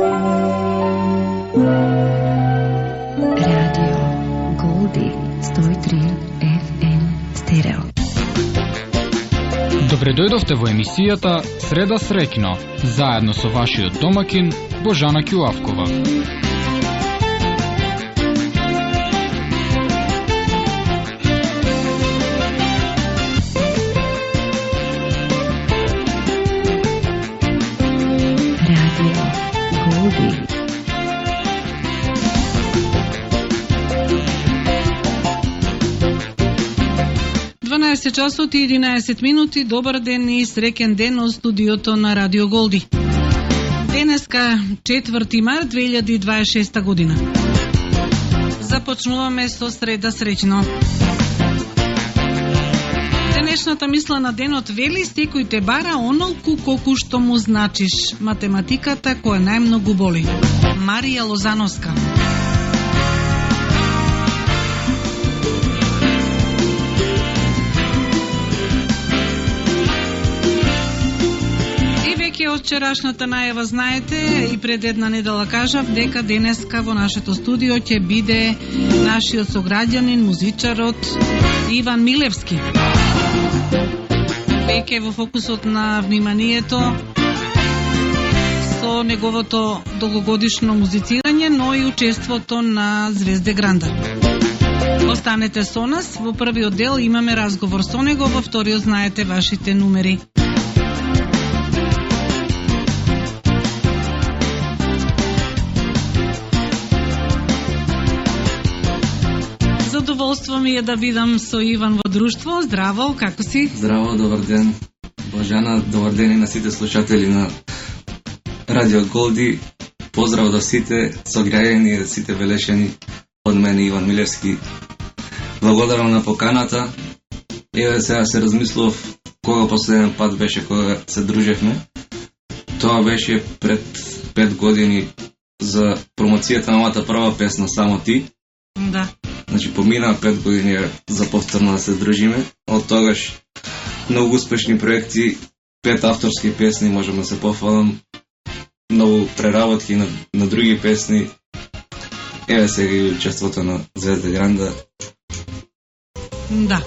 Radio Goldie 103 FM стерео. Добре дојдовте во емисијата Среда среќно, заедно со вашиот домакин Божана Ќуавкова. Radio Goldie. 12 часот и 11 минути. Добар ден и среќен ден од студиото на Радио Голди. Денеска 4 март 2026 година. Започнуваме со Среда среќно. Денешната мисла на денот вели: секој те бара онолку колку што му значиш. Математиката која најмногу боли. Марија Лозановска. Од вчерашната најава знаете и пред една недела кажав дека денеска во нашето студио ќе биде нашиот сограѓанин, музичарот Иван Милевски. Веќе во фокусот на вниманието со неговото долгогодишно музицирање, но и учеството на Звезде Гранда. Останете со нас, во првиот дел имаме разговор со него, во вториот знаете вашите numeri. Задоволство ми е да видам со Иван во друштво. Здраво, како си? Здраво, добар ден. Божана, добар ден и на сите слушатели на Радио Голди. Поздрав до сите сограѓани и сите велешени од мене Иван Милевски. Благодарам на поканата. Еве сега се размислував кога последен пат беше кога се дружевме. Тоа беше пред 5 години за промоцијата на мојата прва песна Само ти. Да. Значи, помина 5 години за повторно да се дружиме. Од тогаш многу успешни проекти, 5 авторски песни, можам да се пофалам, многу преработки на други песни. Еве сега и учеството на Звезда Гранда. Да.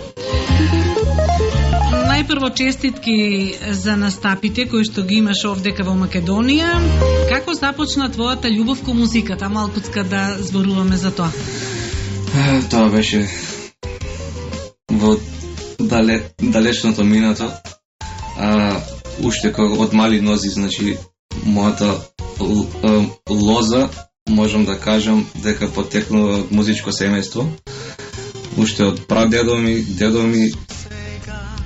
Најпрво честитки за настапите кои што ги имаш овдека во Македонија. Како започна твојата љубов кон музиката? Малкуцка да зборуваме за тоа. Тоа беше во далечното минато. Уште кога од мали нози, значи, мојата лоза, можам да кажам дека потекнува од музичко семејство. Уште од прадедо ми, дедо ми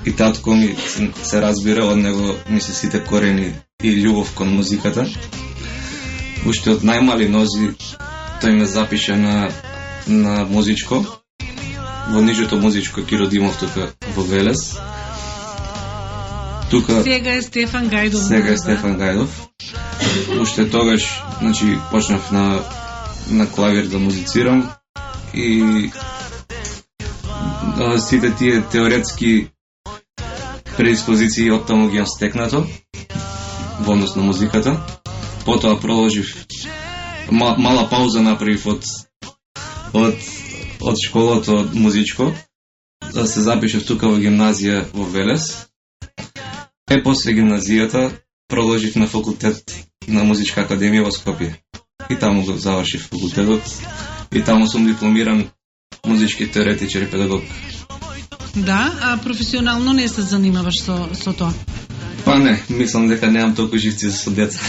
и татко ми се разбира, од него ми се сите корени и љубов кон музиката. Уште од најмали нози тој ме запиша на музичко, во нижето музичко Киро Димов тука во Велес. Тука сега е Стефан Гајдов. Сега е Стефан Гајдов. Уште тогаш, значи, почнав на клавир да музицирам и сите тие теоретски предиспозиции од таму ги стекнато во однос на музиката. Потоа продолжив, мала пауза направив од школото од музичко, да се запишев тука во гимназија во Велес. После гимназијата продолжив на факултет на Музичка академија во Скопје. И таму го завршив факултетот. И таму сум дипломиран музички теоретичар и педагог. Да, а професионално не се занимаваш со тоа? Па не, мислам дека немам толку живци со деца.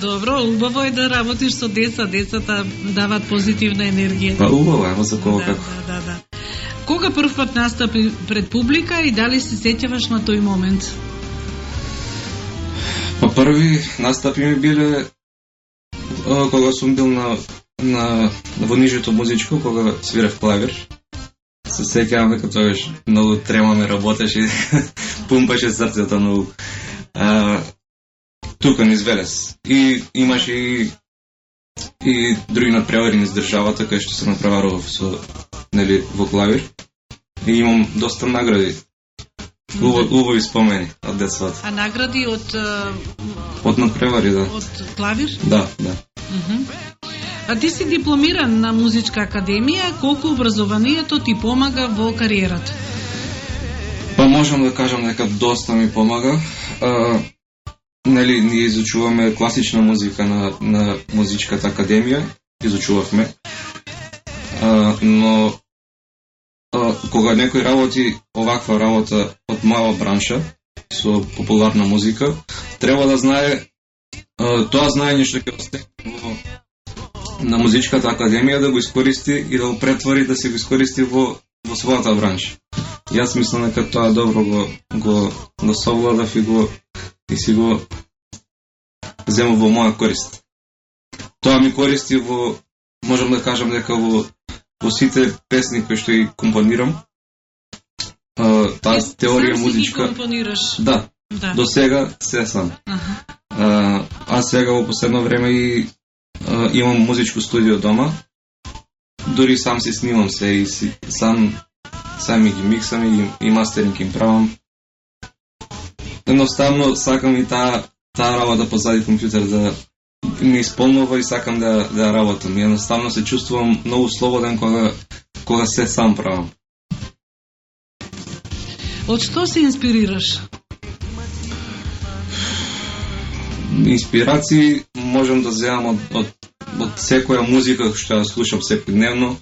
Добро, убаво е да работиш со деца, децата дават позитивна енергија. Па убаво е, за кого како. Да. Кога прв пат настапи пред публика и дали се сеќаваш на тој момент? Па први настапи ми биле кога сум бил во нижето музичко, кога свирев клавир. Се сеќавам дека тогаш многу трема ме работеше и пумпаше срцето многу. Тука низ Велес. И имаше и други надпревари низ државата, кај што се натпреварував во клавир. И имам доста награди Убави спомени од детството. А награди Од надпревари, да. од клавир? Да. А ти си дипломиран на музичка академија, колку образованието ти помага во кариерата? Па можам да кажам дека доста ми помага. Нели, ние изучуваме класична музика на музичката академија, изучувавме. Но кога некој работи оваква работа од мала бранша со популарна музика, треба да знае тоа знаење што ќе остане на музичката академија да го искористи и да го претвори да се го искористи во својата бранша. Јас мислам дека тоа добро го совладав и си го земам во моја корист. Тоа ми користи можам да кажам дека во сите песни кои што ги компонирам, таа теорија музичка. Сам си ги компонираш? Да. До сега се сам. А сега во последно време и имам музичко студио дома. Дори сам си снимам се и сам ги миксам и мастеринг им правам. Едноставно сакам и таа работа позади компјутер да ми исполнува и сакам да работам. Едноставно се чувствувам многу слободен кога се сам правам. Од што се инспирираш? Инспирации можам да земам од секоја музика што ја слушам секојдневно.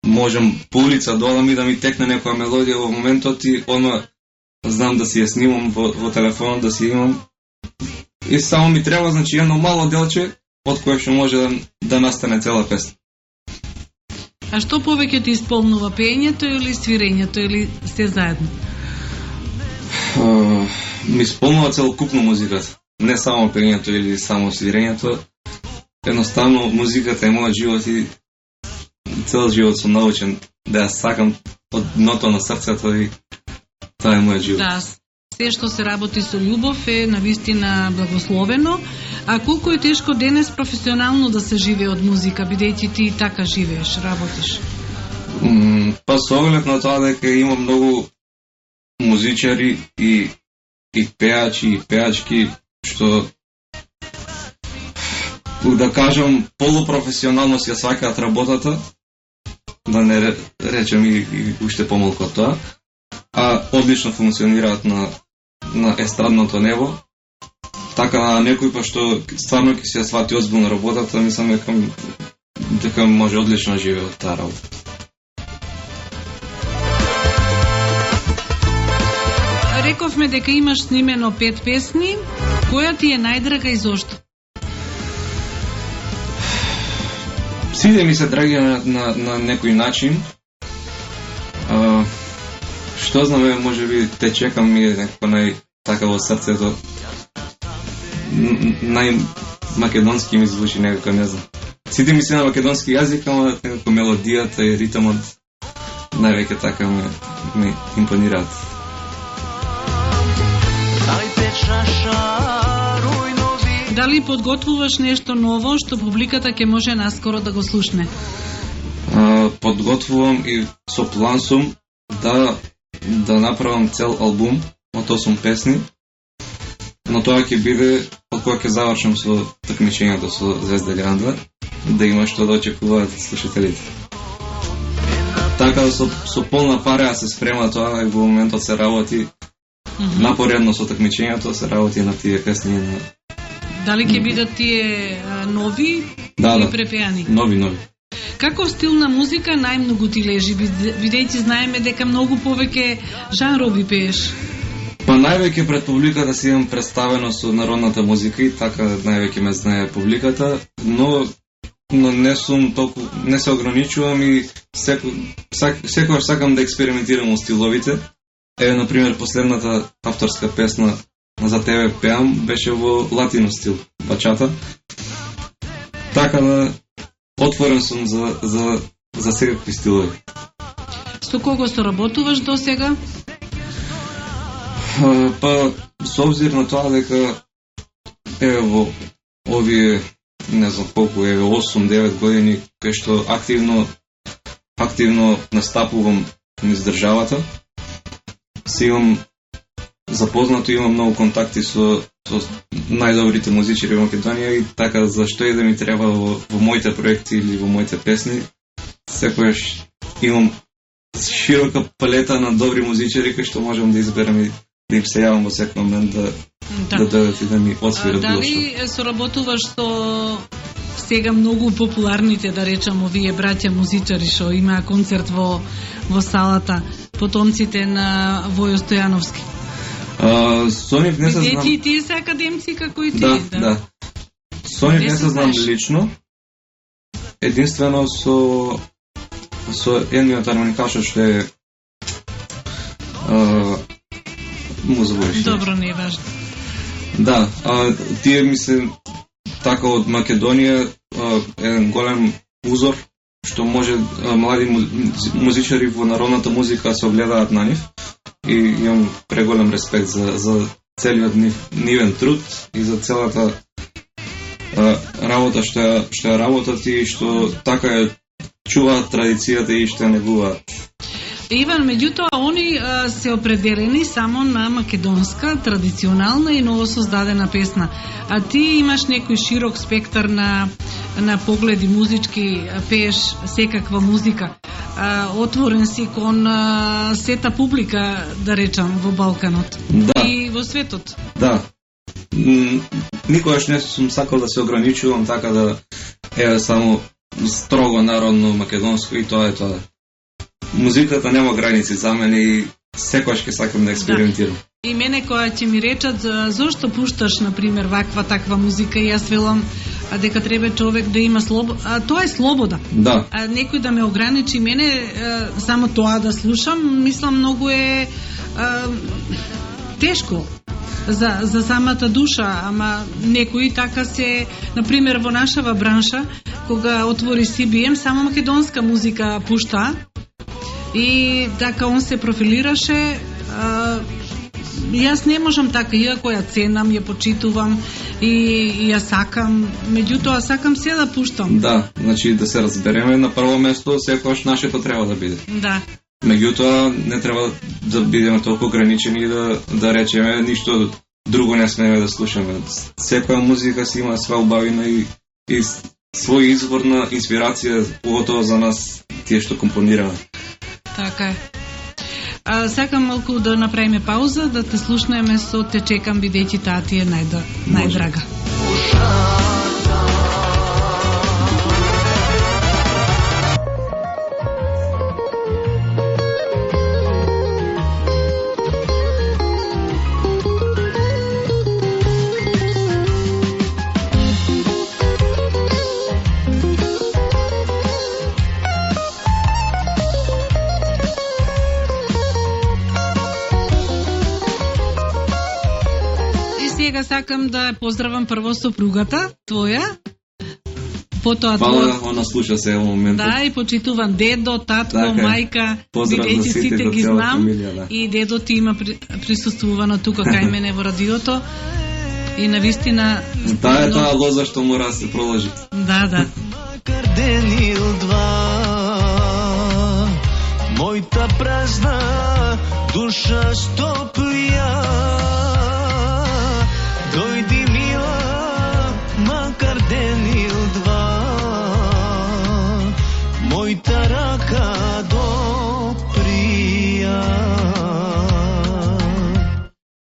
Можам по улица долам и да ми текне некоја мелодија во моментот и знам да си ја снимам во телефонот, да си имам. И само ми треба, значи, едно мало делче од кое што може да настане цела песна. А што повеќе ти исполнува, пеењето или свирењето или се заедно? Ми исполнува целокупно музиката. Не само пеењето или само свирењето. Едноставно музиката е мојот живот и цел живот сум научен да ја сакам од дното на срцето и тоа е мојот живот. Да, се што се работи со љубов е навистина благословено. А колку е тешко денес професионално да се живее од музика, бидејќи ти така живееш, работиш? Па со оглед на тоа дека има многу музичари и пеачи и пеачки што да кажам полупрофесионално си ја сваќаат работата, да не речем и уште помалку од тоа, а одлично функционираат на естрадното небо. Така на некој па што стварно ќе си ја свати озбилно работата, мислам дека може одлично да живее од таа работа. Рековме дека имаш снимено 5 песни. Која ти е најдрага и зошто? Сите ми се драги на некој начин. Што знаме, може би те чекам ми е некако така во срцето. Најмакедонски ми звучи некако, не знам. Сите ми се на македонски јазик, ама некако мелодијата и ритмот највеќе така ме импонираат. Дали подготвуваш нешто ново што публиката ќе може наскоро да го слушне? Подготвувам и со план сум да направам цел албум од 8 песни, но тоа ќе биде од кога ќе завршам со такмичењето со Звезда Гранда, да има што да очекуваат слушателите. Така да со полна пара се спрема тоа и во моментот се работи напоредно со такмичењето, се работи на тие песни. Дали ќе бидат тие нови или препеани? Нови. Каков стил на музика најмногу ти лежи, бидејќи знаеме дека многу повеќе жанрови пееш? Па највеќе пред публиката си имам представено со народната музика и така највеќе ме знае публиката, но не сум толку, не се ограничувам и секогаш сакам да експериментирам во стиловите. Еве, например, последната авторска песна За тебе пеам беше во латино стил, бачата. Така да отворен сум за секакви стилови. Со кого соработуваш до сега? Па, со обзир на тоа дека еве во овие, не знам колку, еве 8-9 години, кај што активно настапувам низ државата, се имам запознато, имам многу контакти со најдобрите музичари во Македонија и така зашто и да ми треба во моите проекти или во моите песни, секојаш имам широка палета на добри музичари кои што можам да изберам и да им се јавам во секој момент да дојдат и да ми отсвират било што. Дали соработуваш со сега многу популарните, да речам, овие браќа музичари што имаа концерт во салата, потомците на Војо Стојановски? Со нив не се знам. Тие се академци како и ти, да. Со нив не се знам лично. Единствено со едниот армоникашот што е му забориш. Добро, не е важно. Да, тие ми се така од Македонија еден голем узор што може млади музичари во народната музика се огледаат на нив и имам преголем респект за целиот нивен труд и за целата работа што ја работат и што така ја чуваат традицијата и што ја негуваат. Иван, меѓутоа, они се определени само на македонска, традиционална и новосоздадена песна. А ти имаш некој широк спектар на погледи музички, пееш секаква музика. Отворен си кон сета публика, да речам, во Балканот. Да. И во светот. Да. Никогаш не сум сакал да се ограничувам така да е само строго народно македонско и тоа е тоа. Музиката нема граници за мене и секогаш ќе сакам да експериментирам. И мене која ќе ми речат зошто пушташ, например, ваква таква музика, и јас велам дека треба човек да има слобода. Тоа е слобода. Да. Некој да ме ограничи мене само тоа да слушам, мислам многу е тешко за самата душа, ама некои така се, например, во нашава бранша, кога отвори CBM, само македонска музика пушта. И така он се профилираше. Јас не можам така, иако ја ценам, ја почитувам и ја сакам, меѓутоа сакам се да пуштам. Да, значи да се разбереме, на прво место секојаш нашето треба да биде. Да. Меѓутоа не треба да бидеме толку ограничени и да речеме ништо друго не смееме да слушаме. Секоја музика си има своја убавина и свој извор на инспирација, поготово за нас тие што компонираме. Така е. Сакам малку да направиме пауза, да те слушнеме со Те чекам, бидејќи таа ти е најдрага. Сега сакам да поздравам прво сопругата твоја, потоа твоја. Она слуша се во моментот. Да, и почитувам дедо, татко, мајка, бидејќи сите ги знам, фамилија, да. И дедо ти има присуствувано тука кај мене во радиото. И навистина таа е таа лоза што мора да се проложи. Да. Мојта празна душа стоплија. Дојди мила, макар ден или два, мојта рака доприја.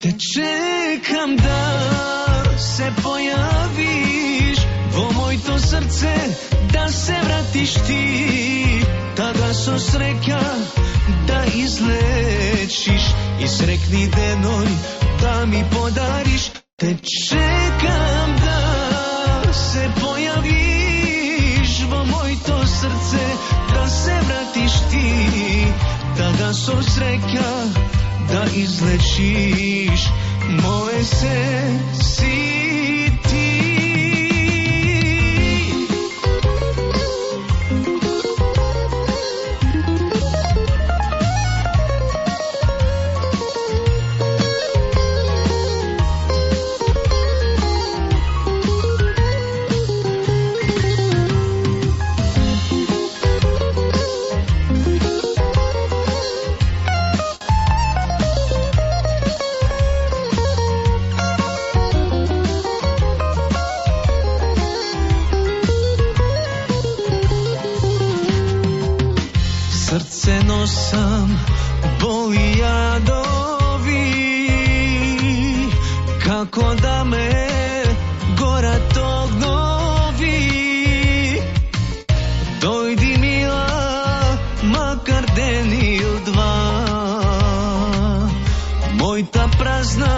Те чекам да се појавиш во мојто срце, да се вратиш ти, тага со среќа да излечиш и срекни деној да ми подариш. Те чекам да се појавиш во мојто срце, да се вратиш ти, тага со среќа да излечиш моје се си ти. sam boli jadovi, kako da me gorat obnovi. Dojdi mila, makar den il dva, moj ta prazna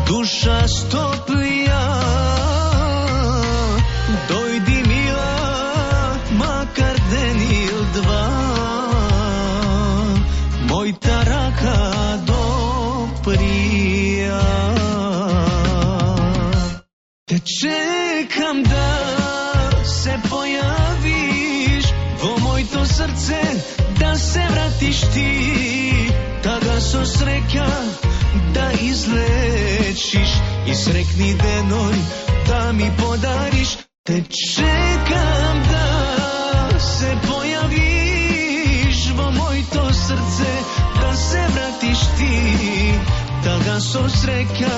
duša stoplija. Dojdi mila, makar den il dva, moj ta raka doprija. Te čekam da se pojaviš, vo moj to srce da se vratiš ti, da ga so sreća da izlečiš i srekni denoj da mi podariš. Te čekam da se pojaviš, vo moj to srce da se vratiš ti, da ga so sreća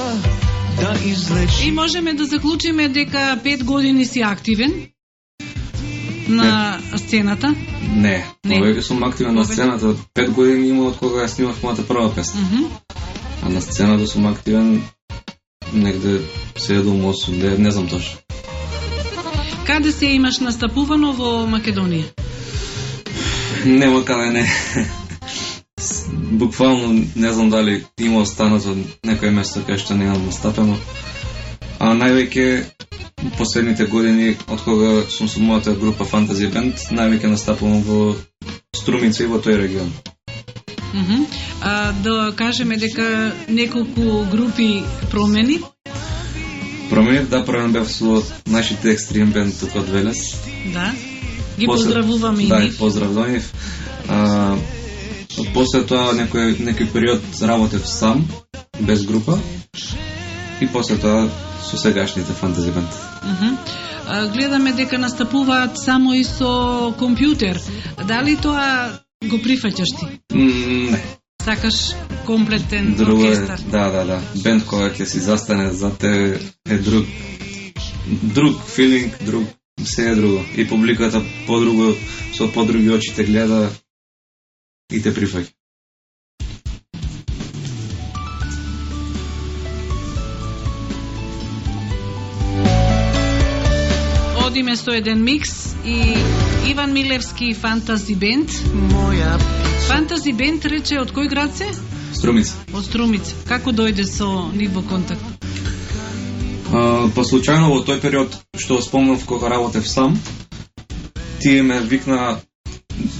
da izlečiš. И можеме да заклучиме дека 5 години си активен на сцената. Не, повеќе сум активен на сцената. 5 години има од кога ја снимав мојата прва песна. А на сцената сум активен негде 7-8, не знам точно. Каде се имаш настапувано во Македонија? Нема каде не. Буквално не знам дали има останато некој место кај што немам настапено. А највеќе последните години од кога сум со мојата група Fantasy Band, највеќе настапувам во Струмица и во тој регион. Да кажеме дека неколку групи промени. Променив, да, промен бев со нашите Extreme Band тука од Велес. Да. Ги поздравуваме и да, нив. Да, поздравувам. После тоа некој период работев сам, без група. И после тоа со сегашните Fantasy Band. Гледаме дека настапуваат само и со компјутер. Дали тоа го прифаќаш ти? Не. Сакаш комплетен оркестар? Да. Бенд која ќе си застане за те е друг филинг, се е друго. И публиката подруго, со подруги очи те гледа и те прифаќа. Одиме со еден микс и Иван Милевски Fantasy Band. Fantasy Band рече од кој град се? Струмица. Од Струмица. Како дојде со нив во контакт? Па случајно во тој период што спомнав кога работев сам, тие ме викна,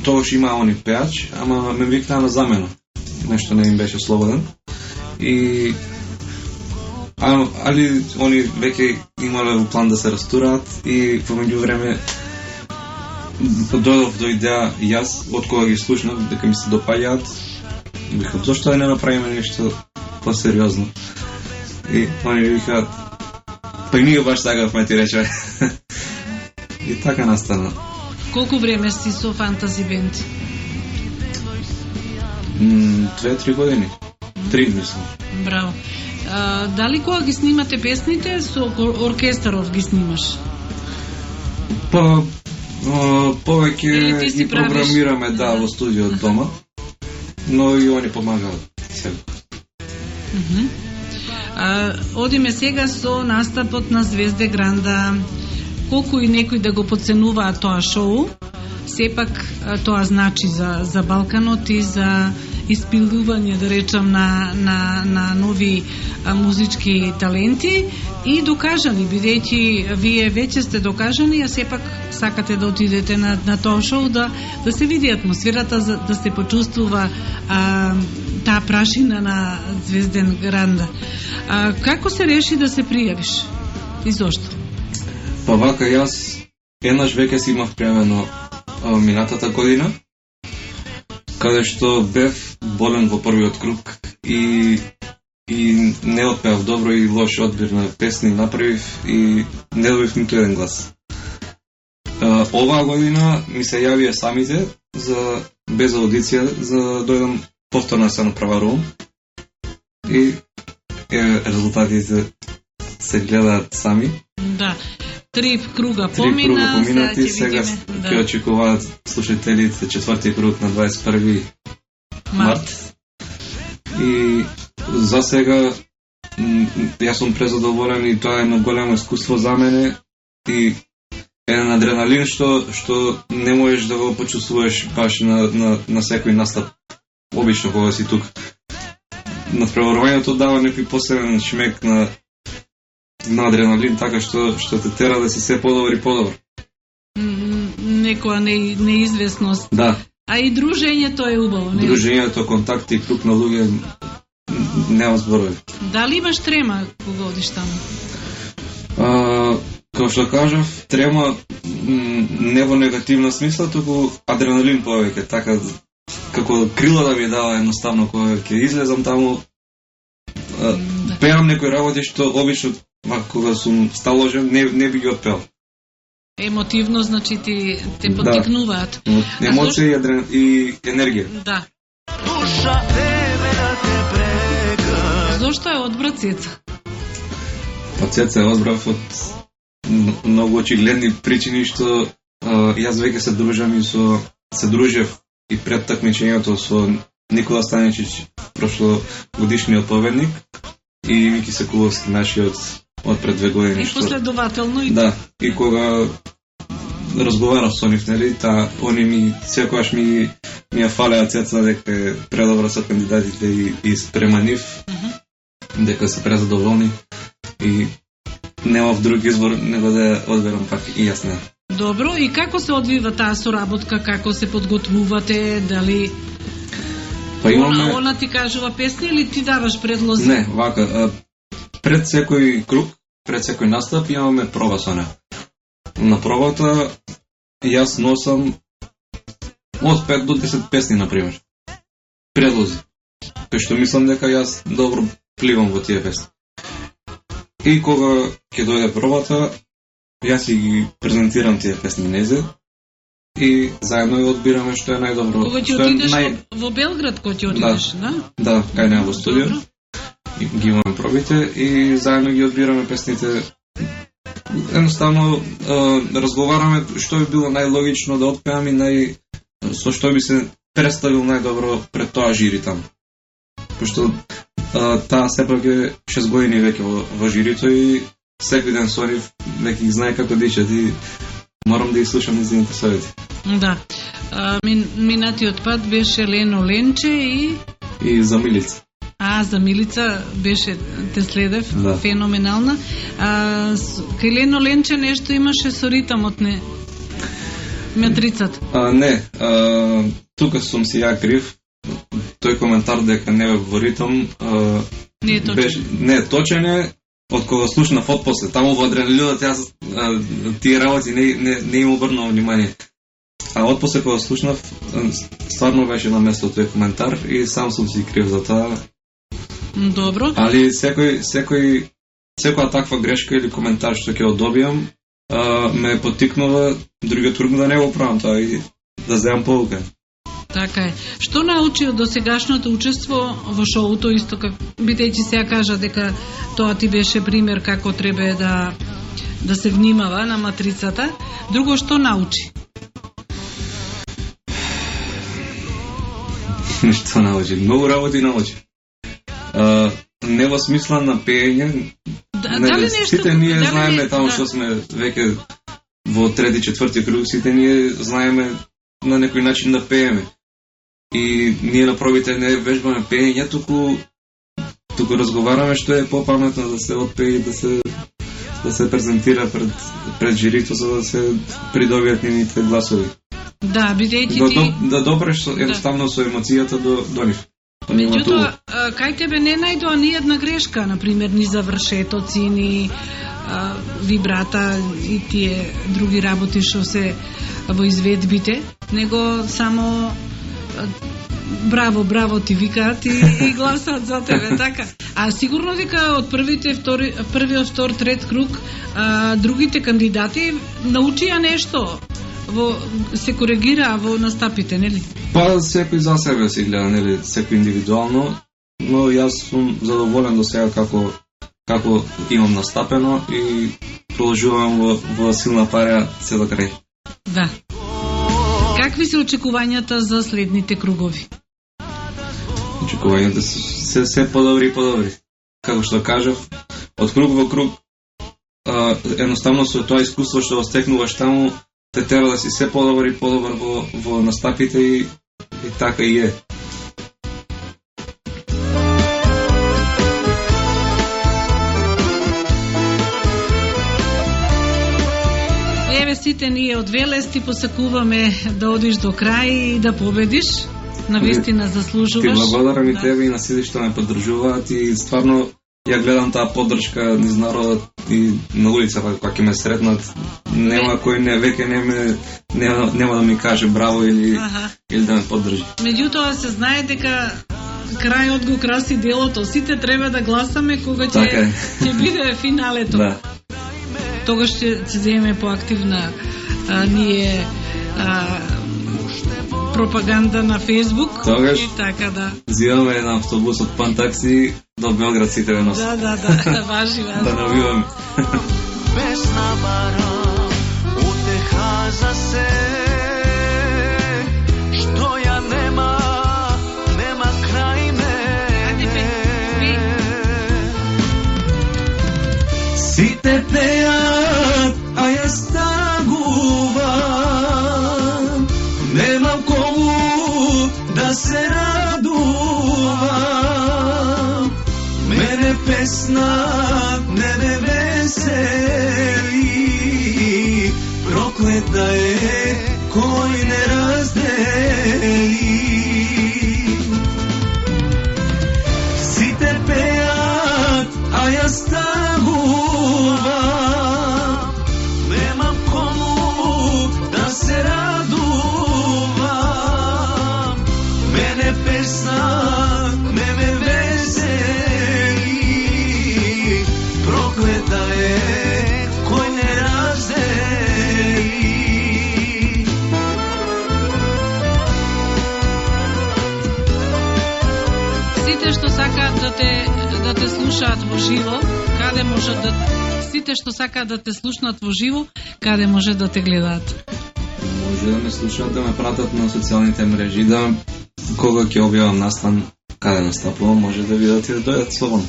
тогаш има они пеач, ама ме викна на замена. Нешто не им беше слободен. И али они веќе имале план да се растураат и во меѓувреме дојдов до идеја јас, од кога ги слушнав, дека ми се допаѓаат. Викам, зошто да не направиме нешто по-сериозно? И они викаат, па и ние баш сакавме, ти рече. И така настана. Колку време си со Fantasy Band? 2-3 години. 3 мислам. Браво. Дали кога ги снимате песните, со оркестаров ги снимаш? Па, повеќе ги програмираме, да, во студио од дома, но и они помагаат сега. Одиме сега со настапот на Звезде Гранда. Колку и некои да го подценуваат тоа шоу, сепак тоа значи за Балканот и за испилување, да речам, на нови музички таленти и докажани, бидејќи вие веќе сте докажани, а сепак сакате да отидете на тоа шоу, да се види атмосферата, да се почувствува таа прашина на Звезден Гранда. Како се реши да се пријавиш? И зошто? Па вака, јас еднаш веќе си имав пријавено минатата година, каде што бев болен во првиот круг и не отпеав добро и лош одбир на песни направив и не добив ниту еден глас. Оваа година ми се јавија самите без аудиција за дојдам повторно се направарувам и резултатите се гледаат сами. Да. 3 круга Три круга поминати, ќе сега видиме, ќе очекуваат слушателите 4 круг на 21 март. И за сега јас сум презадоволен и тоа е едно големо искуство за мене и еден адреналин што не можеш да го почувствуваш баш на секој настап. Обично кога си тук. Надпреварувањето дава некој посебен шмек на адреналин, така што те тера да си се подобар и подобар. Некоја неизвестност. Да. А и дружењето е убаво, не? Дружењето, контакти, круг на луѓе, нема зборови. Дали имаш трема кога одиш таму? Како што кажав, трема не во негативна смисла, туку адреналин повеќе, така како крила да ми дава едноставно кога ќе излезам таму. Пеам некои работи што обично кога сум сталожен не би ги отпеал. Емотивно, значи те поттикнуваат. Емоција и енергија. Да. Душа тебе да те прека. Зошто е одбрат Цеца? Па Цеца е одбрав од многу очигледни причини што јас веќе се дружев и пред такмичењето со Никола Станичич, прошлогодишниот победник, и Мики Секуловски, нашиот од пред 2 години. И последователно и да, и кога разговарав со нив, нели, они ми секогаш ми ја фалеа Цеца дека е предобра со кандидатите и спрема нив, дека се презадоволни и немав друг избор него да ја одберам пак и јас не. Добро, и како се одвива таа соработка, како се подготвувате, дали па имаме... она ти кажува песни или ти даваш предлози? Не, вака, пред секој круг, пред секој настап имаме проба со неа. На пробата јас носам од 5 до 10 песни, например. Предлози. Кај што мислам дека јас добро пливам во тие песни. И кога ќе дојде пробата, јас ги презентирам тие песни незе и заедно ја одбираме што е најдобро. Кога ќе отидеш во Белград, кога ќе отидеш, да? Да, кај неа во студио. Ги имаме пробите и заедно ги одбираме песните. Едноставно разговараме што би било најлогично да отпеам и со што би се представил најдобро пред тоа жири таму. Пошто таа сепак е 6 години веќе во жирито и секој ден со нив веќе ги знае како дичат и морам да ги слушам низините совети. Да. Минатиот пат беше Лено Ленче и за Милица. За Милица беше, те следев, да. Феноменална. Кај Лено Ленче нешто имаше со ритамот, не? Матрицата. Не, тука сум си ја крив. Тој коментар дека не е во ритам не е точен. Не е точен е, од кога слушнав отпосле. Таму во адреналинот јас тие работи не им обрнав внимание. А отпосле кога слушнав, стварно беше на место тој коментар и сам сум си крив за тоа. Добро. Али секоја таква грешка или коментар што ќе одобијам, ме поттикнува другиот круг да не го правам тоа и да земам поука. Така е. Што научи од досегашното учество во шоуто, исто како бидејќи сега кажа дека тоа ти беше пример како треба да се внимава на матрицата, друго што научи? Што научи? Многу работи научи. Не во смисла на пеење. Сите ние знаеме таму што сме веќе во 3-4 круг, сите ние знаеме на некој начин да пееме. И ние на пробите не вежбаме пеење, туку разговараме што е попаметно да се отпее и да се презентира пред жирито за да се придобијат нивните гласови. Да, бидејќи ти да допреш едноставно со емоцијата до нив. Меѓутоа, кај тебе не најдоа ни една грешка, например, ни завршетоци, ни вибрата и тие други работи што се во изведбите, него само браво ти викаат и гласаат за тебе, така. А сигурно дека од првиот, втор, трет круг, другите кандидати научија нешто, се коригираа во настапите, нели? Па секој за себе си гледа, нели, секој индивидуално, но јас сум задоволен до сега како имам настапено и продолжувам во силна парја се до крај. Да. Какви се очекувањата за следните кругови? Очекувањата се подобри и подобри. Како што кажав, од круг во круг, едноставно со тоа искуство што стекнуваш таму, те тера да си се подобар и подобар во настапите и така и е. Еве сите ние од Велес ти посакуваме да одиш до крај и да победиш. Навистина заслужуваш. Ти благодарам и тебе и на сите што ме поддржуваат и стварно ја гледам таа поддршка низ народот и на улица кога ќе ме сретнат, нема кој нема да ми каже браво или да ме поддржи. Меѓутоа се знае дека крајот го краси делото, сите треба да гласаме кога ќе биде финалето. Да. Тогаш ќе земеме поактивна ние пропаганда на Facebook. Тогаш и така да. Зимаме една автобус од Пантакси до Белград сите ме носат. Да, важи. Да навиваме. Песна бара, утеха за се, што ја нема крај мене. Сите пеат, а јас тагувам, немам кому да се радувам. Мене песна не ме весели, проклета е кој не раздели. Сите пеат, а јас тагувам, немам кому да се радувам. Мене песна не ме весели, проклета е кој не раздели. Сите што сакаат да те слушаат во живо, каде може да сите што сакаат да те слушнат во живо, каде може да те гледаат? Може да ме слушаат, да ме пратат на социјалните мрежи, да кога ќе објавам настан, каде настапувам, може да видат и да дојдат слободно.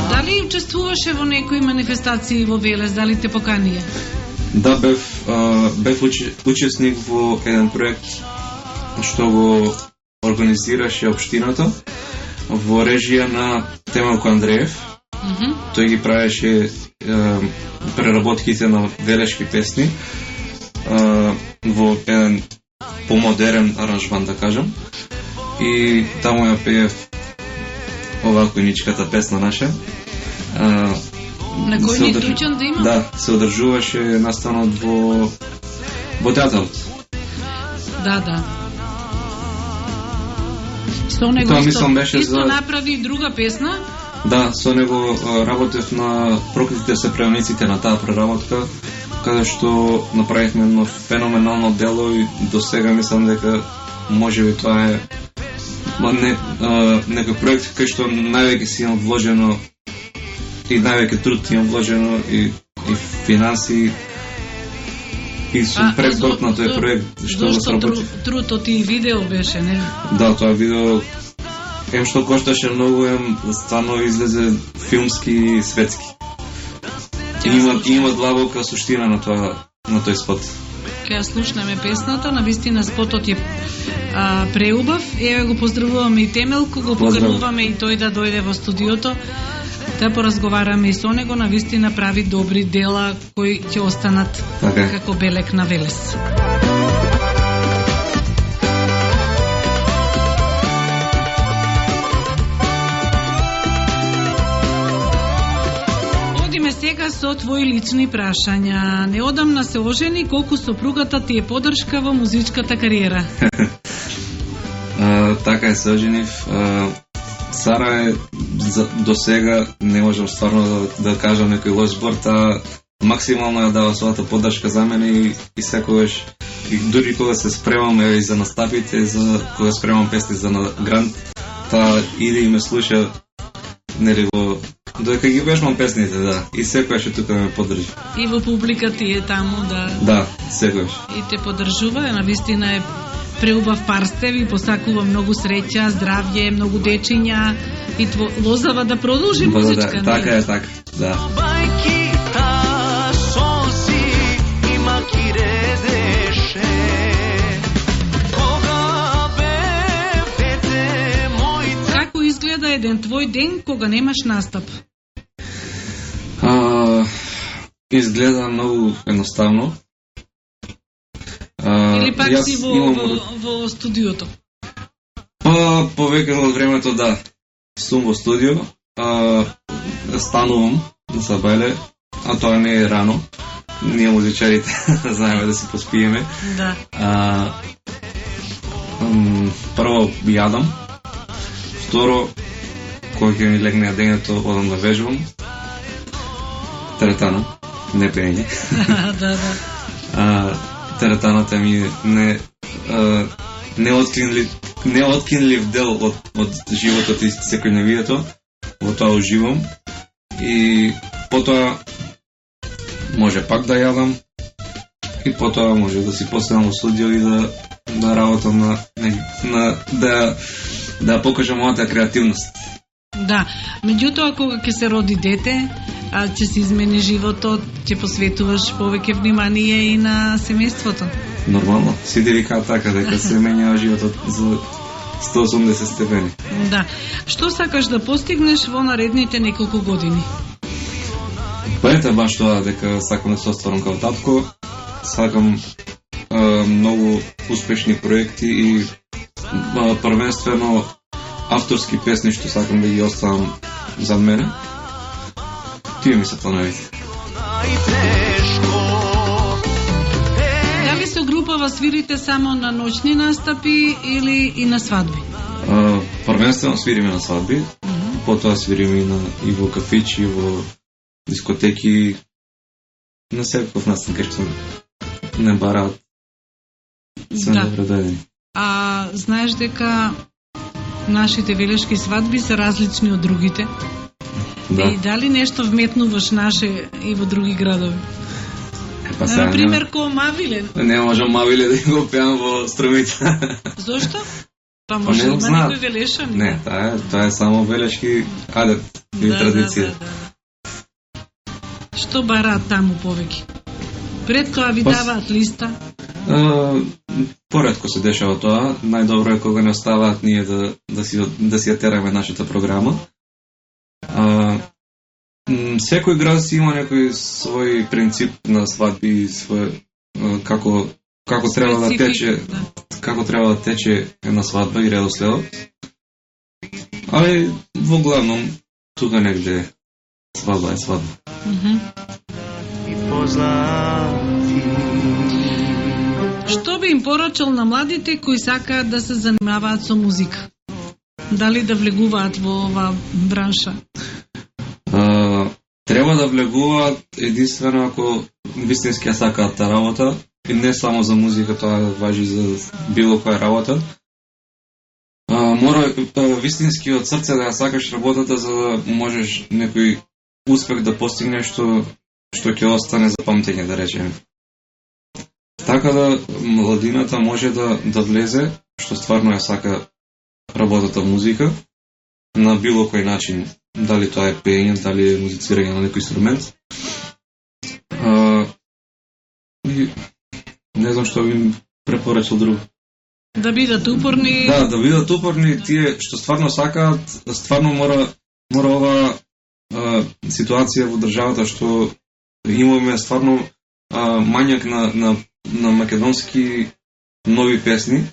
Дали учествуваше во некои манифестации во Велес, дали те поканија? Да, бев учесник во еден проект што го организираше општината во режија на Темелко Андреев. Тој ги правеше преработките на велешки песни во еден помодерен аранжман, да кажам. И таму ја пеев оваа којничката песна наша. На кој ни случај да има? Да, се одржуваше настанот во театарот. Да. Со него исто направи друга песна? Да, со него работев на Проклетите се преониците на таа преработка, каде што направивме едно феноменално дело и до сега мислам дека можеби тоа е некој проект кај што највеќе си имам вложено и највеќе труд имам вложено и финанси и сум пред на тој проект што го сработи. Трудот и видео беше, не? Да, тоа видео што кошташе многу, стварно излезе филмски и светски. Има длабока суштина на тој спот. Ке ја слушнеме песната, навистина спотот е преубав. Еве го поздравуваме и Темелко, го покануваме и тој да дојде во студиото, да поразговараме и со него, навистина прави добри дела кои ќе останат како белек на Велес. Сега со твои лични прашања. Неодамна се ожени, колку сопругата ти е поддршка во музичката кариера? Така е, се оженив. Сара е до сега, не можам стварно да кажам некој лош збор, таа максимално ја дава својата поддршка за мене и секогаш, и дури кога се спремам и за настапите, кога спремам песни за Грант, таа иде и ме слуша, нели, додека ги пешмам песните, да. И секојаш е тука ме поддржи. И во публика ти е таму, да. Да, секојаш. И те поддржува, навистина е преубав пар сте, ви посакува многу среќа, здравје, многу дечиња и лозава да продолжи музичка. Така е, така, да. Како изгледа еден твој ден кога немаш настап? Изгледа многу едноставно. Или пак си во студиото? Повеќе од времето, да. Сум во студио. Станувам на Сабајле, а тоа не е рано. Ние музичарите знаеме да си поспиеме. Да. Прво јадам. Второ, кога ќе ми легне денето, одам да вежбам. Теретана, не пеење. Да. Теретаната ми не откинлив дел од животот и секојдневието. Во тоа уживам. И потоа може пак да јадам. И потоа може да си поседам во студио и да работам да покажам мојата креативност. Да, меѓутоа кога ќе се роди дете, ќе се измени животот, ќе посветуваш повеќе внимание и на семејството. Нормално, сите викаат така, дека се менјава животот за 180 степени. Да. Што сакаш да постигнеш во наредните неколку години? Ете баш тоа, дека сакам да се остварам како татко, сакам многу успешни проекти и првенствено авторски песни што сакам да ги оставам зад мене. Тие ми се плановите. Дали се групава свирите само на ноќни настапи или и на свадби? Првенствено свириме на свадби, потоа свириме и во кафичи, во дискотеки, на секаков настан кај што не бараат. Се недобредадени. А знаеш дека нашите велешки свадби се различни од другите? Да. И дали нешто вметнуваш наше и во други градови? Например, ко Мавиле. Не можам Мавиле да го пеам во струмите. Зошто? Па може има некој велешан? Не, тоа е само велешки адет и традиција. Што бараат таму повеќе? Пред тоа ви даваат листа? Поредко се дешава тоа. Најдобро е кога не оставаат ние да си ја тераме нашата програма. Секој град си има некој свој принцип на свадби, како треба да тече, како треба да тече една свадба и редоследот. Али во главном тука негде свадба е свадба. Што би им порачал на младите кои сакаат да се занимаваат со музика? Дали да влегуваат во оваа бранша? Треба да влегуваат единствено ако вистински ја сакаат таа работа и не само за музика, тоа важи за било која работа. Мора вистински од срце да ја сакаш работата за да можеш некој успех да постигнеш што ќе остане за памтење, да речеме. Така да младината може да влезе, што стварно ја сака работата музика, на било кој начин, дали тоа е пеење, дали е музицирање на некој инструмент. И не знам што би препорачал друго. Да бидат упорни. Да бидат упорни, тие што стварно сакаат, стварно мора оваа ситуација во државата што имаме стварно мањак на македонски нови песни.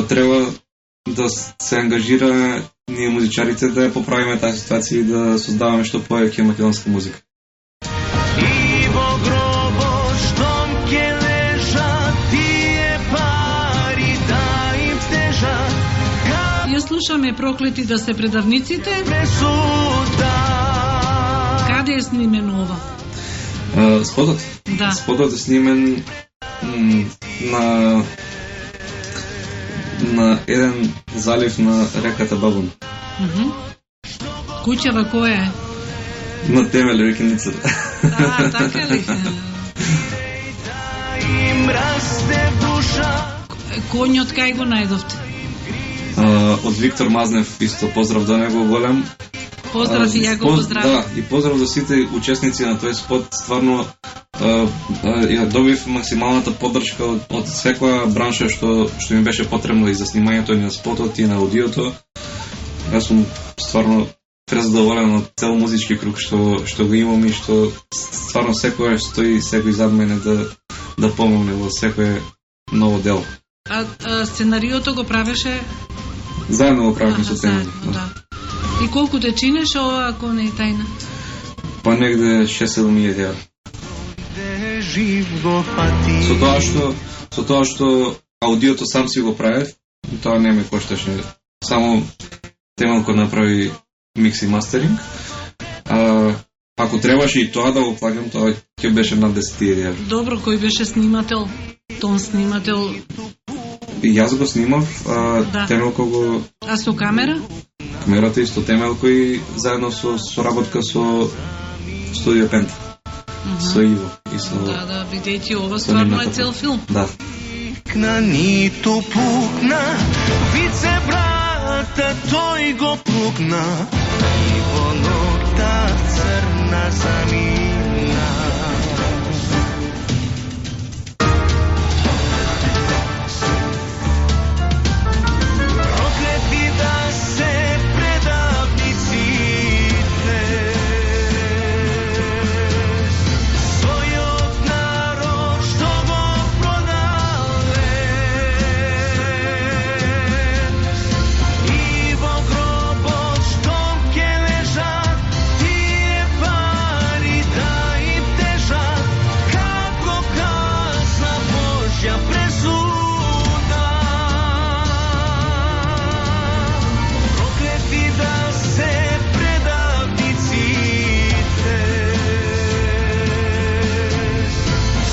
Треба да се ангажираме ние музичарите да ја поправиме таа ситуација и да создаваме што повеќе македонска музика. И во гробот штом ќе лежат тие пари да им стежат. Ја слушаме Проклети да се предавниците. Каде е снимен ова? Спотот? Да. Спотот е снимен на еден залив на реката Бабун. Куќава која е? На темел рекиницата. Така ли? Конјот кај го најдовте? Од Виктор Мазнев, исто поздрав до него голем. Поздрав и ја го поздравам. Да, и поздрав до сите учесници на тој спот. Стварно ја добив максималната поддршка од секоја бранша што ми беше потребно и за снимањето и на спотот и на аудиото. Јас сум стварно презадоволен од цел музички круг што го имам и што стварно секој стои секој зад мене да помогне во секој ново дело. А сценариото го правеше? Заедно го правихме со темата. Да. И колку те чинеше ова, ако не е тајна? Па негде 6-7 евра. Со тоа што аудиото сам си го правев, тоа не ме кошташе. Само Темелко направи микс и мастеринг. Ако требаше и тоа да го плаќам, тоа ќе беше над 10 евра. Добро, кој беше снимател? Тон снимател? И јас го снимав, да. Темелко го... А со камера? Камерата исто Темелко и заедно со соработка со Студио Пента. Со Иво и со... Да, видејќи ова стварно е цел филм. Да. Ниту пукна, вице брата тој го пукна и во ноќта црна замина. Проклети да се предавниците, својот народ што го продале и во гробот што ќе лежат тие пари да им тежат како казна Божја пресуда. Проклети да се предавниците,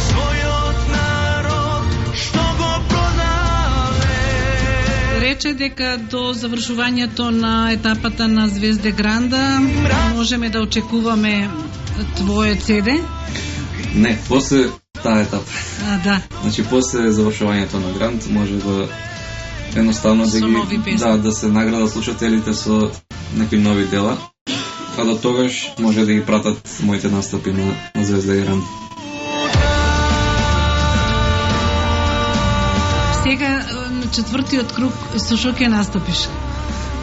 својот народ што го продале. Рече дека до завршувањето на етапата на Звезде Гранда можеме да очекуваме твое CD? Не, после таа етапа. Да. Значи, после завршувањето на Гранд може да едноставно Со нови песни. да се наградат слушателите со некои нови дела. А до тогаш може да ги пратат моите настапи на Звезда Гранд. Сега на четвртиот круг со шо ќе настапиш?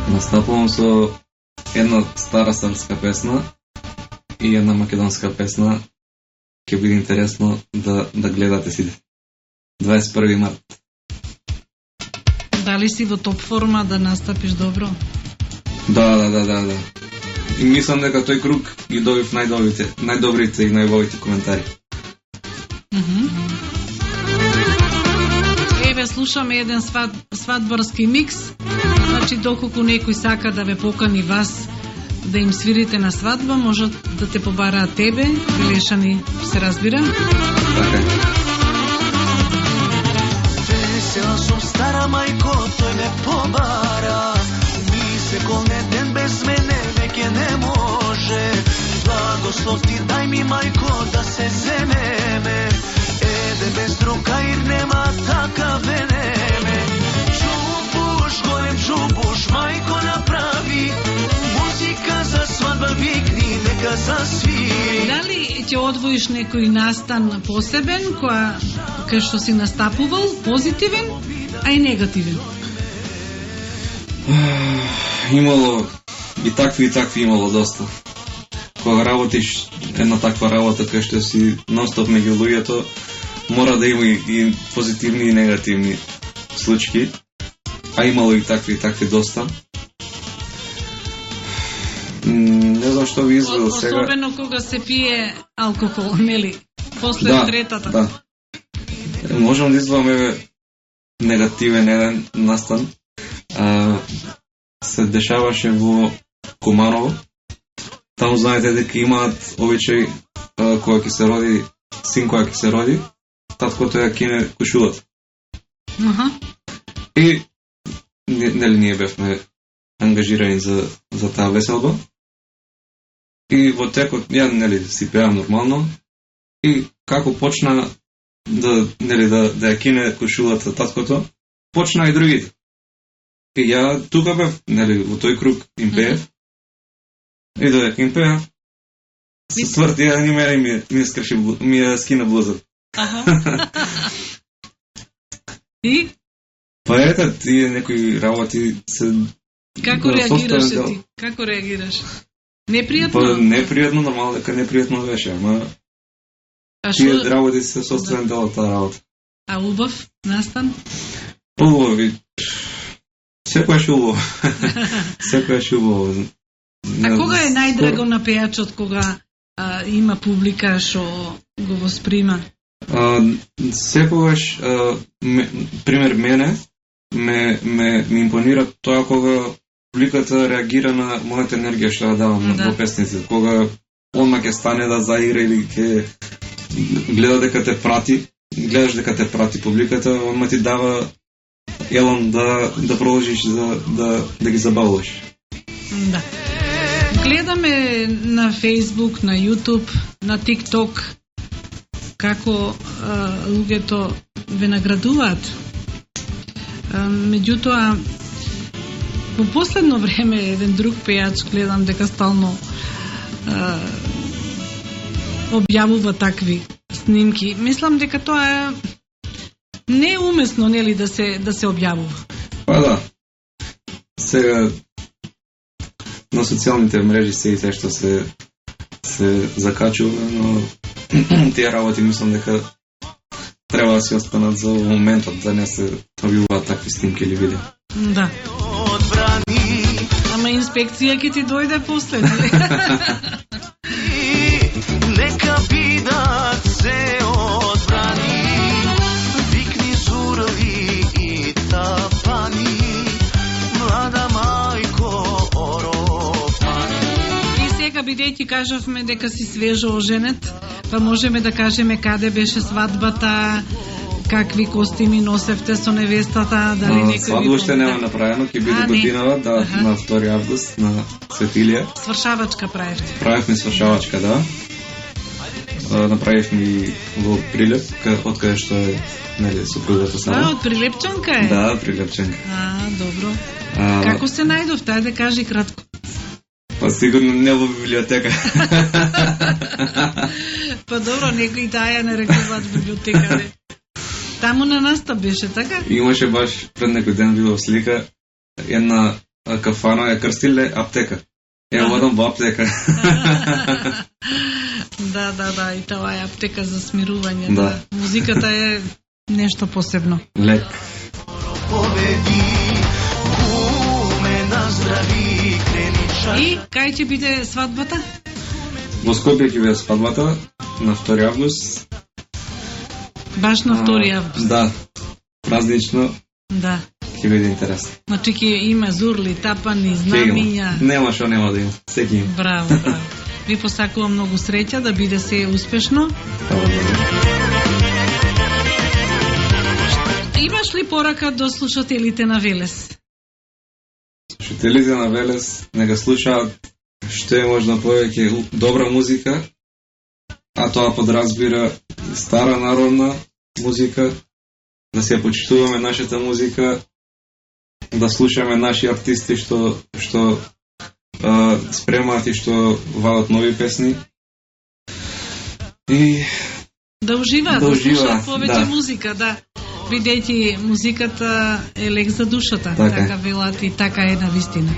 Настапувам со една стара српска песна и една македонска песна. Ќе биде интересно да гледате сите. 21 март. Дали си во топ форма да настапиш добро? Да. И мислам дека тој круг ги добив најдобрите и најубавите коментари. Еве слушаме еден свадбарски микс. Значи доколку некој сака да ве покани вас да им свирите на свадба, можат да те побараат тебе, Велешани, се разбира. Така е. Весела сум стара мајко, тој ме побара. Ми секој ден без мене веќе не може. Благослов ти дај ми мајко да се земеме. Еде без другаир нема така венеме. Чупуш, голем чупуш, мајко направи. Музика за свадба викни, нека засвири. Дали ќе одвоиш некој настан посебен, кај што си настапувал, позитивен, а и негативен? Имало и такви имало доста. Кога работиш една таква работа кај што си нон-стоп меѓу луѓето, мора да има и позитивни и негативни случаи, а имало и такви доста. Не знам што ви изведал сега. Особено кога се пие алкохол, нели? После третата. Да. Можам да извам негативен еден настан. Се дешаваше во Куманово. Таму знаете дека имаат обичај кога ќе се роди син, кога ќе се роди, таткото ја кине кушулата. И нели ние бевме ангажирани за таа веселба. И во текот, ја, нели, си пеам нормално, и како почна да ја кине кошулата таткото, почна и другите. И ја тука бев, нели, во тој круг им пеев, и додека им пеев, се сврти, ја ни мене ми ја скина блузата. И? Па ете, тие некои работи се... Како реагираш ти? Како реагираш? Непријатно? Па непријатно, нормално дека непријатно беше, ама... Тие работи се составен дел од таа работа. А убав настан? Убави... Секојаш убаво. Секојаш убаво. А кога е најдраго на пејачот, кога има публика што го восприма? Секогаш, пример мене, ме импонира тоа кога публиката реагира на мојата енергија што ја давам во песниците. Кога онма ќе стане да заигра или ќе гледа дека те прати, гледаш дека те прати публиката, онма ти дава елон да продолжиш да ги забавуваш. Да. Гледаме на Facebook, на YouTube, на TikTok како луѓето ве наградуваат. Меѓутоа, во последно време еден друг пејач гледам дека стално објавува такви снимки. Мислам дека тоа не е умесно, нели, да се објавува. Па да. Сега на социјалните мрежи се и се што се закачува, но тие работи мислам дека треба да се останат за моментот, да не се објавуваат такви снимки или видео. Да. Ама инспекција ќе ти дојде после. Нека бидат се одбрани, викни сурви и тапани, млада мајко оропани. И сега, бидејќи кажавме дека си свежо оженет, па можеме да кажеме каде беше свадбата, какви костими носевте со невестата, дали некој ви свадба уште нема направено, ќе биде годинава, на 2 август на Светилија. Свршавачка правевте. Правевме свршавачка, да. Направивме во Прилеп, од каде што е, нели, супругата сама. Од Прилепчанка е? Да, Прилепчанка. Добро. Како се најдов, тајде кажи кратко. Па сигурно не во библиотека. Па добро, некои таја нарекуваат библиотека. Таму на настап беше, така? Имаше баш пред некој ден било слика, една кафана ја крстиле аптека. Одам во аптека. Да, и тоа е аптека за смирување. Да. Музиката е нешто посебно. Лек. И кај ќе биде свадбата? Во Скопје ќе биде свадбата на 2 август. Баш на 2 август. Да. Празнично. Да. Ќе биде интересно. Значи ќе има зурли, тапани, знамиња. Нема што нема да има. Секи има. Браво. Ви посакувам многу среќа, да биде се успешно. Имаш ли порака до слушателите на Велес? Слушателите на Велес нека слушаат што е можно повеќе добра музика, а тоа подразбира стара народна музика, да се почитуваме нашата музика, да слушаме наши артисти што спремаат и што валат нови песни. И да уживаат, да слушаат повеќе музика, да. Бидејќи музиката е лек за душата, така велат и така е навистина.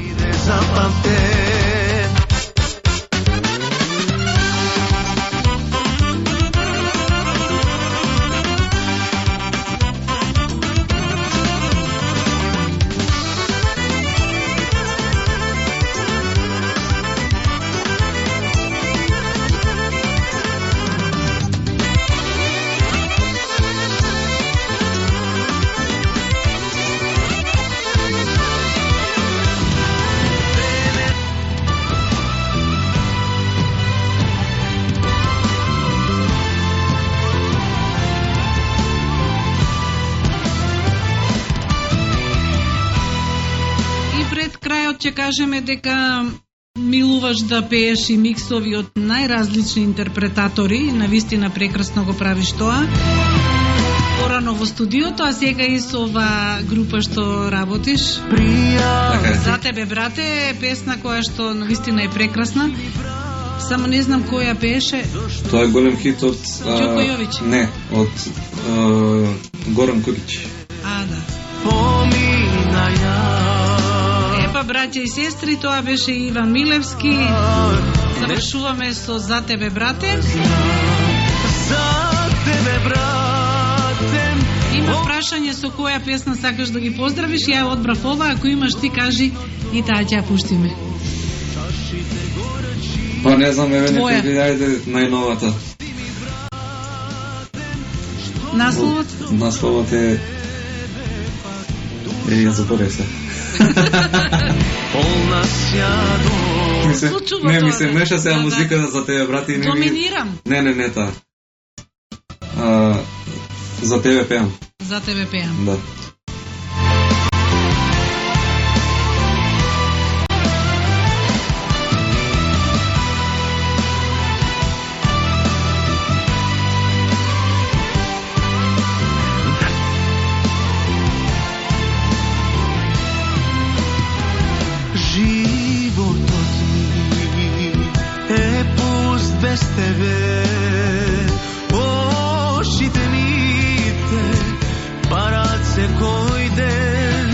Ќе кажеме дека милуваш да пееш и миксови од најразлични интерпретатори, навистина прекрасно го правиш тоа. Порано во студиото, а сега и со ова група што работиш. За тебе, брате, е песна која што навистина е прекрасна. Само не знам која пееше. Тоа е голем хит од Ѓоко Јович. Не, од Горан Кукич. Да. Помина ја. Епа, браќа и сестри, тоа беше Иван Милевски. Завршуваме со За тебе, брате. За тебе, брате. Има прашање со која песна сакаш да ги поздравиш. Ја одбрав ова, ако имаш ти кажи и таа ќе ја пуштиме. Па не знам, еве Твоја. некој ајде најновата. Насловот? Насловот е ја заборев се. Полна сјадо. Случува Не, тоа, ми се да. меша сега Да, музика За тебе, брати. и не ми- Доминирам. Не таа. За тебе пеам. За тебе пеам. Да. Животот ми е пуст без тебе. Очите мите парат секој ден.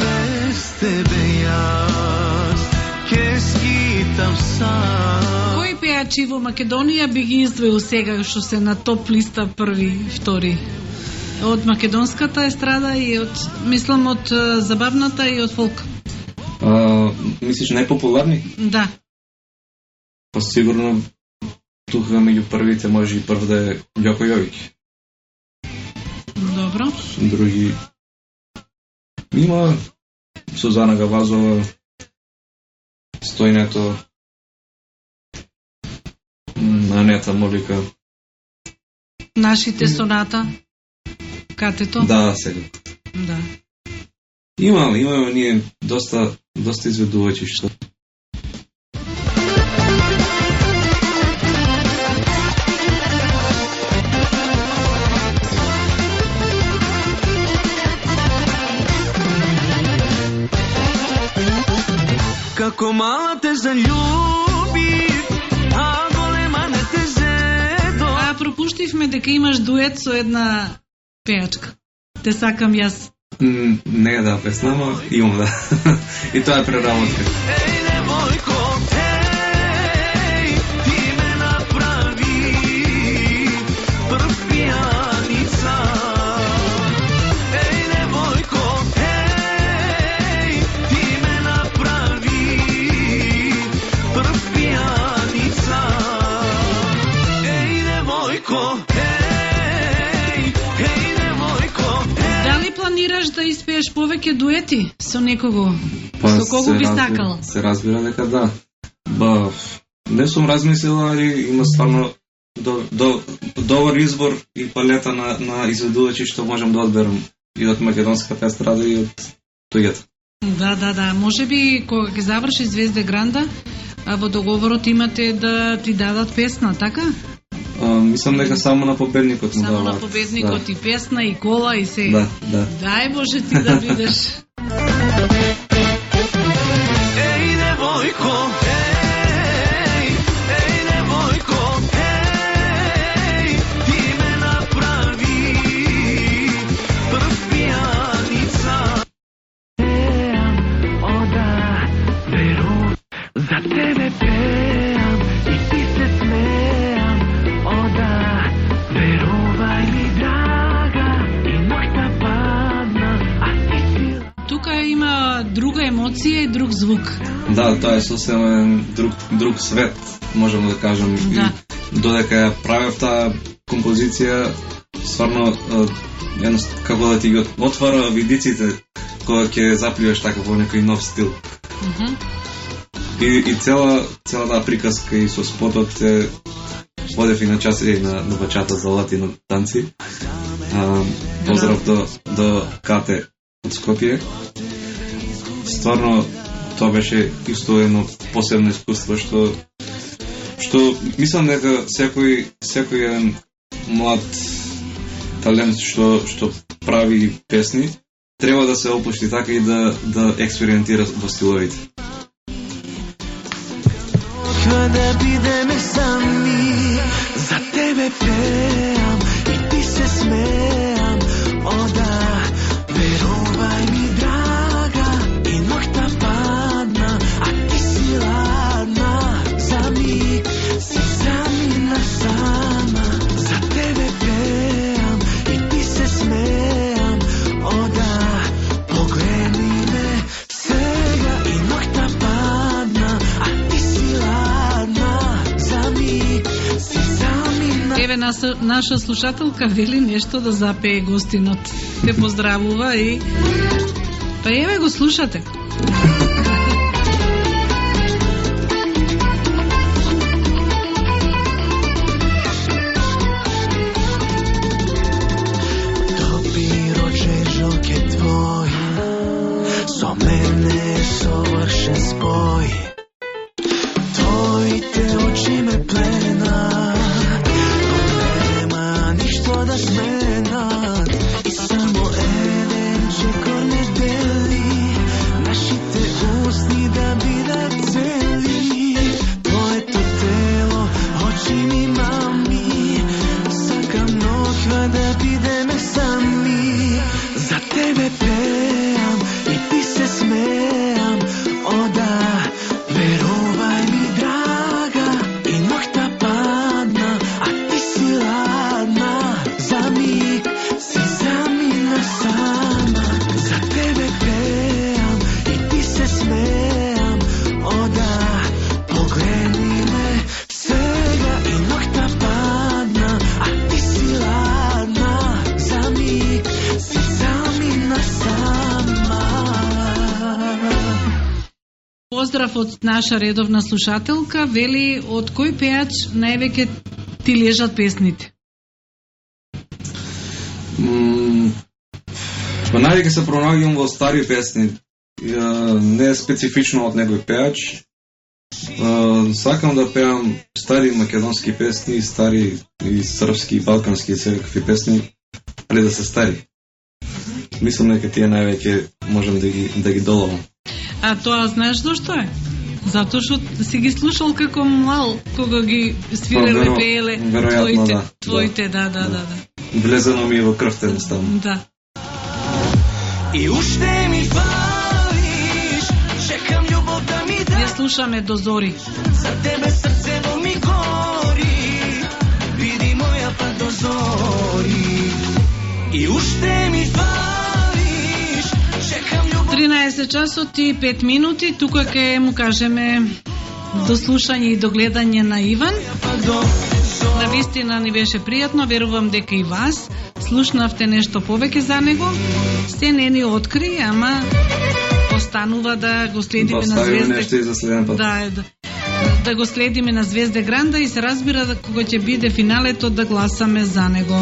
Без тебе јас ке скитам сам. Кои пеачи во Македонија би ги издвоил сега што се на топ листа први, втори? Од македонската естрада и од, мислам, од забавната и од фолк. Мислиш најпопуларни? Да. Па сигурно тука меѓу првите може и прв да е Ѓоко Јович. Добро. Други има Сузана Гавазова, Стојнето, Анета Молика. Нашите соната. Катето. Да, сега. Да. Имаме ние доста изведувачи што. Како мала те залюбив, а голема не те зедо. А пропуштивме дека имаш дует со една пеачка. Те сакам јас. Не е да песна, но имам да. И тоа е преработка. Еј, невојко, еј, ти ме направи прв пијаница. Еј, невојко, еј, ти ме направи прв пијаница. Еј, невојко, еј, невојко, Дали планираш да испееш повеќе дуети со некого? Па, Со кого би сакал? Се разбира дека да. Не сум размислил, али има стварно добар избор и палета на изведувачи што можам да одберам и од македонската естрада и од туѓата. Да. Може би кога ќе заврши Звезде Гранда, во договорот имате да ти дадат песна, така? Мислам дека само на победникот му Само даваат. на победникот Да. и песна и кола и се. Да. Дај Боже ти да бидеш. еј, невојко, еј, невојко, еј, ти ме направи прв пијаница. Пеам, ода, веру, за тебе пеам и ти се смеам, ода, верувај ми, драга, и ноќта падна, а ти си. Тука има друга емоција и друг звук. Да, тоа е сосема друг свет, можеме да кажем. Да. И додека ја правев таа композиција, стварно, како да ти ги отвара видиците, кога ќе запливаш така во некој нов стил. И цела таа приказка и со спотот е одев и на часи на бачата за латино танци. Поздрав до Кате од Скопје. Стварно, тоа беше исто едно посебно искуство што мислам дека секој еден млад талент што прави песни треба да се опушти така и да експериментира во стиловите. Да бидеме сами, за тебе пеам и ти се смеам, ода, верувај ми драга, и ногта падна, а ти си ладна, за миг си замина сама, за тебе пеам и ти се смеам, ода, погледни ме сега и ногта падна, а ти си ладна, за миг си замина. Еве наша слушателка вели нешто да запее гостинот. Те поздравува и па еве го слушате. Допиро чежок е твој, со мене е совршен спој. Твоите очи ме пленат, нема ништо да сменат, и само еден чекор не дели, нашите усни да бидат цели. Твоето тело, очи ми мами, сакам ноква да бидеме сами, за тебе пеам и ти се смеам, ода, верувај ми драга, и ногта падна, а ти си ладна, за миг си замина сама, за тебе пеам и ти се смеам, ода, погледни ме сега и ногта падна, а ти си ладна, за миг си замина сама. Поздрав од наша редовна слушателка, вели од кој пеач највеќе ти лежат песните? Највеќе се пронаѓам во стари песни, не специфично од некој пеач. Сакам да пеам стари македонски песни, стари и српски и балкански секакви песни, али да се стари. Мислам дека тие највеќе можам да ги доловам. А тоа знаеш зашто е? Затоа што си ги слушал како мал, кога ги свиреле, пееле твоите, да. Влезено ми е во крвта едноставно. Да. И уште ми фалиш, чекам љубов да ми да. Ја слушаме до зори. За тебе срцево ми гори, види моја па до зори. И уште ми фалиш, чекам љубов. 13 часот и 5 минути, тука ќе му кажеме до слушање и до гледање на Иван. На вистина ни беше пријатно, верувам дека и вас слушнавте нешто повеќе за него. Се не ни откри, ама останува да го следиме на Звезде. Нешто и за следен пат. Да го следиме на Звезде Гранда и се разбира да кога ќе биде финалето да гласаме за него.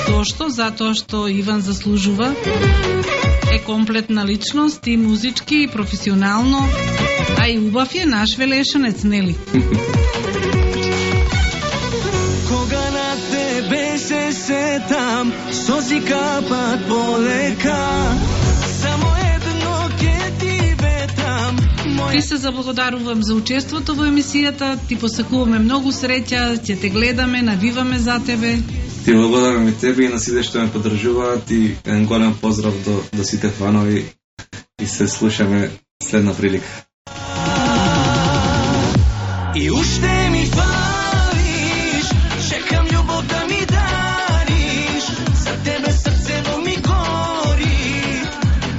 Зошто? Затоа што Иван заслужува. Е комплетна личност и музички, и професионално, а и убав е наш велешенец, нели? Кога на тебе се сетам, сози капат полека, само едно ке ти ветам. Ти се заблагодарувам за учеството во емисијата, ти посакуваме многу среќа, ќе те гледаме, навиваме за тебе. Ти благодарам и тебе и на сите што ме поддржуваат и еден голем поздрав до сите фанови и се слушаме следна прилика. И уште ми фалиш, чекам љубов да ми дариш, за тебе срцево ми гори,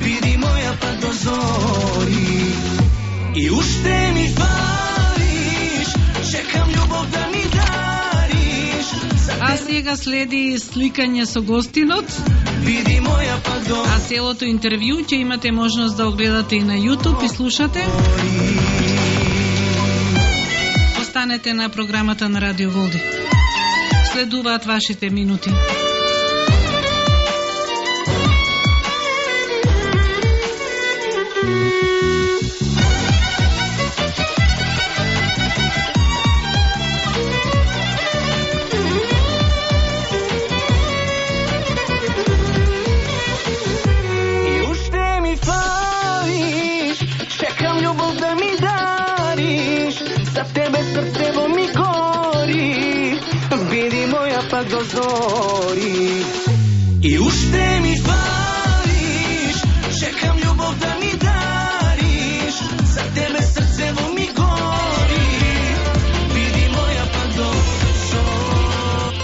види моја па до зори. И уште ми фалиш, чекам љубов да ми дариш. А сега следи сликање со гостинот. Види моја па до. А целото интервју ќе имате можност да огледате и на YouTube и слушате. Останете на програмата на Радио Голди. Следуваат вашите минути. čak do zori. I ušte mi fališ, čekam ljubav da mi dariš, za tebe srcevo mi gori, vidi moja pa do zori.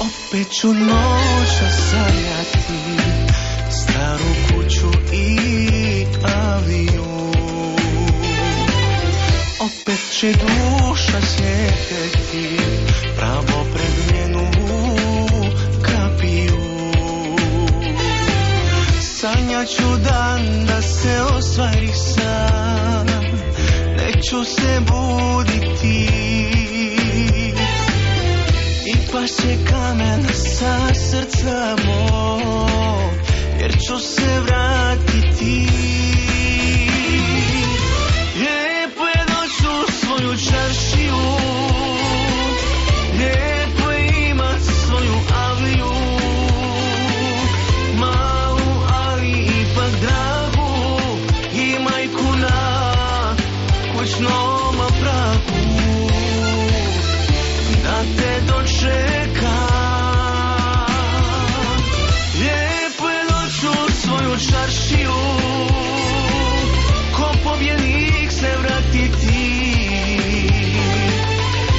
Opet ću noća sanjati staru kuću i aviju, opet će duša sjetiti pravo pred njenu kapiju. Sanjaću dan da se ostvari san, neću se buditi i pašće kamen sa srca mog, jer ću se vratiti. Lijepo je doći u svoju čaršiju, lijepo je imat svoju avliju, malu ali ipak dragu, i majku na kućnom pragu, da te dočeka. Lijepo je doći u svoju čaršiju, ko pobjednik se vratiti,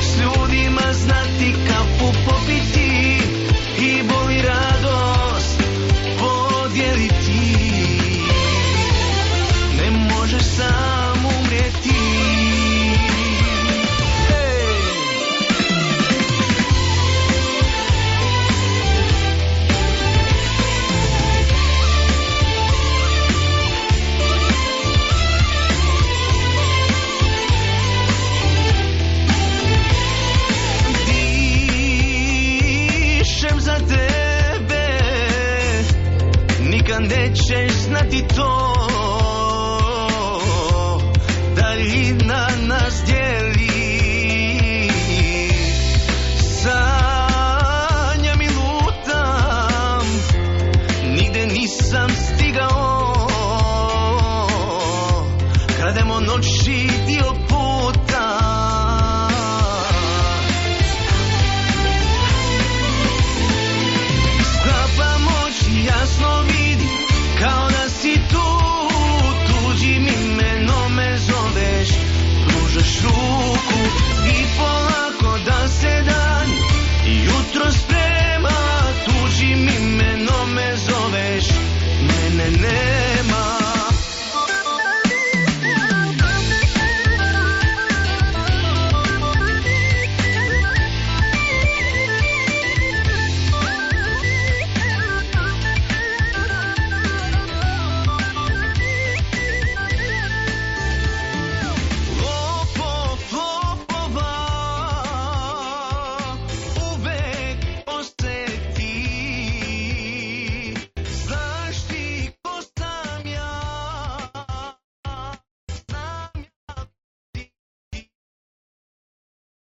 s ljudima znati kafu popiti i boli radost podijeliti. Ne možeš sam umrijeti. Nećeš znati to, da li